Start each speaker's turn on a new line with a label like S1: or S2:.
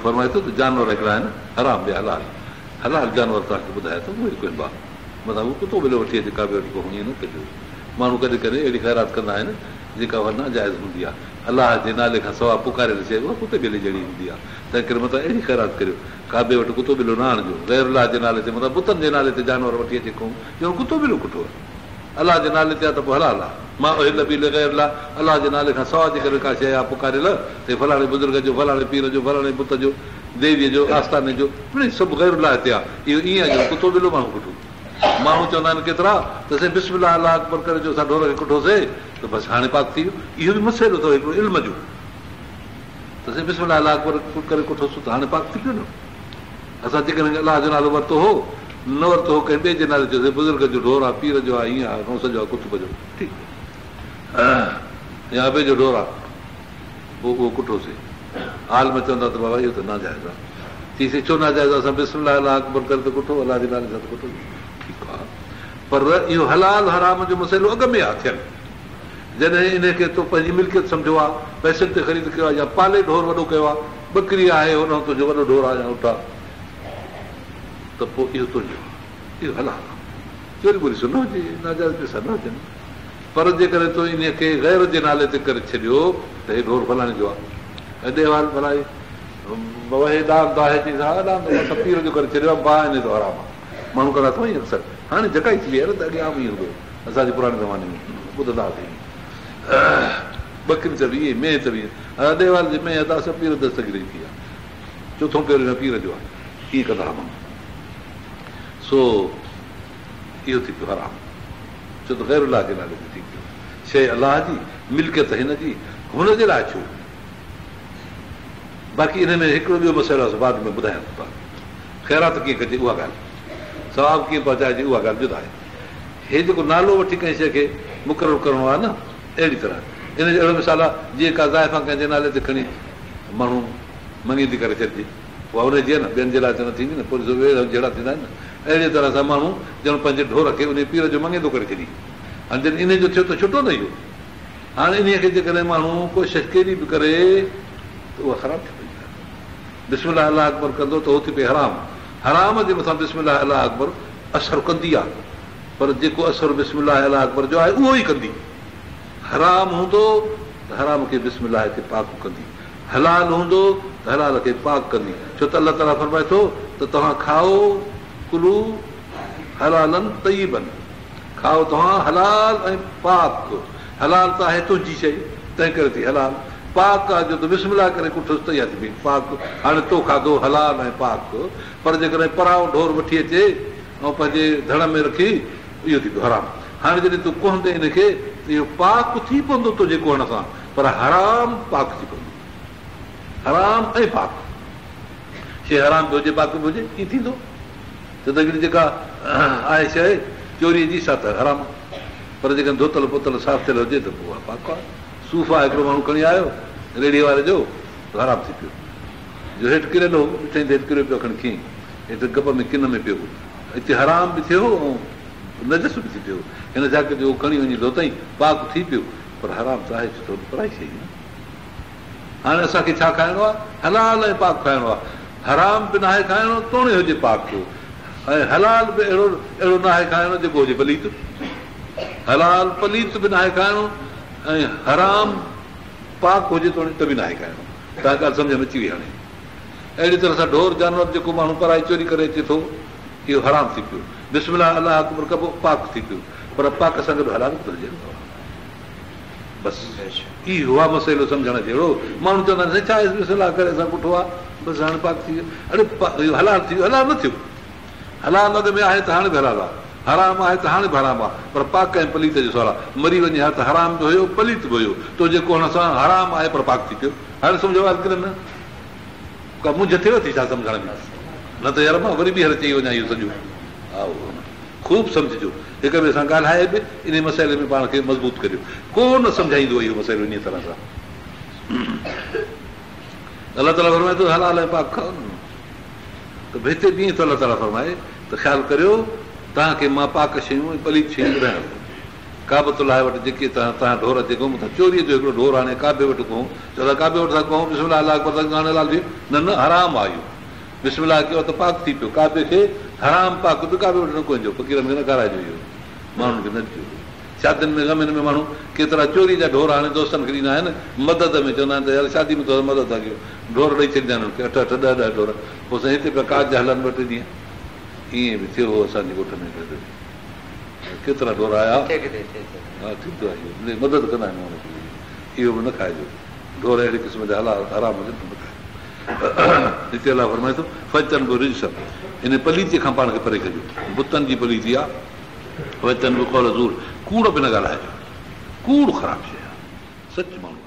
S1: फरमाए थो त जानवर हिकिड़ा आहिनि हराम बि हलाल हलाल जानवर तव्हांखे ॿुधाए थो उहे कोई बा मतिलबु उहो कुतो ॿिलो वठी अचे का बि वटि कोन ईअं न कजो माण्हू कॾहिं कॾहिं अहिड़ी ख़ैरात कंदा आहिनि जेका नाजाइज़ हूंदी आहे अलाह जे नाले खां सवाइ पुकारे ॾिसे उहा कुते ॿिले जहिड़ी हूंदी आहे तंहिं करे मतिलबु अहिड़ी ख़ैरात करियो का बि वटि कुतो ॿिलो न आणिजो गैर अलाह जे नाले ते मतिलबु बुतनि जे नाले ते जानवर वठी अचे कोन जो कुतो ॿिलो कुठो आहे अलाह जे नाले ते आहे त पोइ हलाल आहे मां गैर अलाह जे नाले खां सवाइ जे करे का शइ आहे पुकारियल त फलाणे बुज़ुर्ग जो फलाणे पीर जो फलाणे बुत जो देवीअ जो आस्थाने जो सभु गैर अलाह हिते आहे इहो ईअं आहे कुतो ॿिलो माण्हू कुठो माण्हू चवंदा आहिनि केतिरा त साईं बिस्मिल्लाह अलाह अकबर करे जो असां ढोर खे कुठोसीं त बसि हाणे पाक थी वियो इहो बि मसइलो अथव हिकिड़ो इल्म जो त साईं बिस्मिल्लाह अलाह अकबर करे कुठोसीं त हाणे पाक थी पियो न असां जेकॾहिं अलाह जो नालो वरितो हो न वरितो हो कंहिं ॿिए जे नाले चयोसीं बुज़ुर्ग जो ढोर आहे पीर जो आहे ईअं आहे नौस जो आहे कुतुब जो ठीकु या ॿिए जो ढोर आहे पोइ उहो कुठोसीं हाल में चवंदा त बाबा इहो त नाजाइज़ आहे चईसीं छो नाजाइज़ आहे असां बिस्मिल्लाह अलाह अकबर करे त कुठो अलाह जे नाले सां त कुठो ठीकु आहे पर इहो हलाल हराम जो मसइलो अॻ में आहे थियलु जॾहिं इनखे तो पंहिंजी मिल्कियत सम्झो आहे पैसनि ते ख़रीद कयो आहे या पाले ढोर वॾो कयो आहे ॿकरी आहे हुन तुंहिंजो वॾो ढोर आहे या उठ आहे त पोइ इहो तुंहिंजो आहे इहो हलाल आहे चोरी ॿोरी न हुजे नाजाइज़ पैसा न हुजनि पर जेकॾहिं तूं इन खे गैर जे नाले ते करे छॾियो त हे ढोर फलाणे जो आहे ऐं देवाल भलाई पीर जो करे छॾियो आहे बाहि इन जो हराम आहे माण्हू कंदा अथव ई अक्सर हाणे जकाई थी वई आहे न त अॻे आम ई हूंदो असांजे पुराणे ज़माने में ॿुधंदा हुआसीं ॿकरी त बि इहे मेह त बि देवाल जे मेह त असां पीर दस्तगिरी थी आहे चोथों पहिरियों पीर जो आहे कीअं कंदा हुआ माण्हू सो इहो थी पियो हराम छो त गैर अलाह जे नाले ते थी पियो शइ अलाह जी मिल्कियत हिन जी हुनजे लाइ छो बाक़ी हिन में हिकिड़ो ॿियो मसइलो आहे बाद में ॿुधायां थो ख़ैरात कीअं कजे उहा ॻाल्हि सवाबु कीअं पहुचाइजे उहा ॻाल्हि जुदा आहे हे जेको नालो वठी कंहिं शइ खे मुक़ररु करिणो आहे न अहिड़ी तरह इन जो अहिड़ो मिसाल आहे जीअं का ज़ाइफ़ा कंहिंजे नाले ते खणी माण्हू मङी करे छॾिजे उहा हुनजी आहे न ॿियनि जे लाइ त न थींदी न पोइ जहिड़ा थींदा आहिनि न अहिड़ी तरह सां माण्हू ॼण पंहिंजे ढोर खे उन पीर जो मङे थो करे छॾी हाणे जॾहिं इन जो थियो त छुटो न इहो हाणे इन खे जेकॾहिं माण्हू कोई शइ कहिड़ी बि करे त उहा ख़राबु थी पई आहे बिस्मिल्लाह अलाह अकबर कंदो त उहो थी पई हराम हराम जे मथां बिस्मिल्लाह अलाह अकबर असरु कंदी आहे पर जेको असरु बिस्मिल्लाह अलाह अकबर जो आहे उहो ई कंदी हराम हूंदो त हराम खे बिस्मिल्लाह खे पाक कंदी हलाल हूंदो त हलाल खे पाक कंदी छो त अलाह ताला फरमाए थो त तव्हां खाओ कुलू हलालन तय्यबन खाओ तव्हां हलाल ऐं पाक हलाल त आहे तुंहिंजी शइ तंहिं करे थी हलाल पाक आहे जो त बिस्मिल्लाह करे कुठोसि त इहा थी पई पाक हाणे तो खाधो हलाल ऐं पाक पर जेकॾहिं पराओ ढोर वठी अचे ऐं पंहिंजे धड़ में रखी इहो थी पियो हराम हाणे जॾहिं तूं कोहंदे हिनखे त इहो पाक थी पवंदो तुंहिंजे कोहण सां पर हराम पाक थी पवंदो हराम ऐं पाक शइ हराम बि हुजे पाक बि हुजे कीअं थींदो त हिकिड़ी जेका आहे शइ चोरीअ जी सा त हराम पर जेकॾहिं धोतल पोतल साफ़ थियल हुजे त पोइ उहा पाक आहे सूफ़ आहे हिकिड़ो माण्हू खणी आयो रेड़ीअ वारे जो हराम थी पियो जो हेठि किरियल हो ॾिठईं त हेठि किरियो पियो खणी खीं हिते गप में किन में पियो हिते हराम बि थियो ऐं नजस बि थी पियो हिन जाके जो खणी वञी धोतई पाक थी पियो पर हराम त आहे छो पढ़ाई शइ हाणे असांखे छा खाइणो आहे हलाल ऐं पाक खाइणो आहे हराम बि न आहे खाइणो तोड़े हुजे पाक जो ऐं हलाल बि अहिड़ो न आहे खाइणो जेको हुजे पलीत हलाल पलीत बि न आहे खाइणो ऐं हराम पाक हुजे त बि न आहे खाइणो तव्हां ॻाल्हि सम्झ में अची वई हाणे अहिड़ी तरह सां ढोर जानवर जेको माण्हू पराई चोरी करे अचे थो इहो हराम थी पियो बिस्मिल्लाह अलाह अकबर कबो पाक थी पियो पर पाक सां गॾु हलाल बि हुजे बसि इहो आहे मसइलो सम्झण जहिड़ो माण्हू चवंदा आहिनि छा बिस्मिल्लाह करे असां पुठो आहे बसि हाणे पाक थी वियो अड़े इहो हलाल थी वियो हलाल न थियो हलाल अॻ में आहे त हाणे बि हलाल आहे हराम आहे त हाणे बि हराम आहे पर पाक ऐं पलीत जो सवाल आहे मरी वञे हा त हराम बि हुयो पलीत बि हुयो तुंहिंजे कोण सां हराम आहे पर पाक थी पियो हाणे सम्झो किरन न का मुंझ थिएव थी छा सम्झण में न त यार मां वरी बि हर चई वञा इहो सॼो हा ख़ूब सम्झिजो हिक ॿिए सां ॻाल्हाए बि इन मसइले में पाण खे मज़बूत करियो कोन सम्झाईंदो इहो मसइलो इन तरह सां अलाह ताला फरमाए थो हलाल ऐं पाक खाओ त हिते बि ईअं थो अलाह ताला फरमाए त ख़्यालु करियो तव्हांखे मां पाक शयूं ऐं पलीत शयूं ॿुधायां थो काबतुल वटि जेके तव्हां ढोर ते कोन था चोरीअ जो हिकिड़ो ढोर हाणे काबे वटि कोन चवंदा काबे वटि था कोन बिस्मिल्लाह अलाह अकबर गाने लाल न न हराम आहे इहो बिस्मिल्लाह कयो त पाक थी पियो काबे खे हराम पाक बि काबे वटि न कोन्ह फ़क़ीरनि खे न खाराइजो इहो माण्हुनि खे न ॾिजो शादियुनि में ग़मियुनि में माण्हू केतिरा चोरी जा ढोर हाणे दोस्तनि खे ॾींदा आहिनि मदद में चवंदा आहिनि त यार शादी में त मदद था कयो ढोर ॾेई छॾींदा आहिनि हुनखे 8 8 10 10 ढोर पोइ साईं हिते पिया काज हलनि 2 टे ॾींहं ईअं बि थियो असांजे ॻोठ में केतिरा ढोर आया हा थींदो आहे इहो मदद कंदा आहिनि माण्हू इहो बि न खाइजो ढोर अहिड़े क़िस्म जा हराम हुजनि न खाइजो हिते अलाह फरमाए थो फचन बि रिज़ इन पलीतीअ खां पाण खे परे कजो बुतनि जी पलीती आहे वचन बि कौल ज़ूर कूड़ बि न ॻाल्हाइजो कूड़ ख़राबु शइ आहे सच माण्हू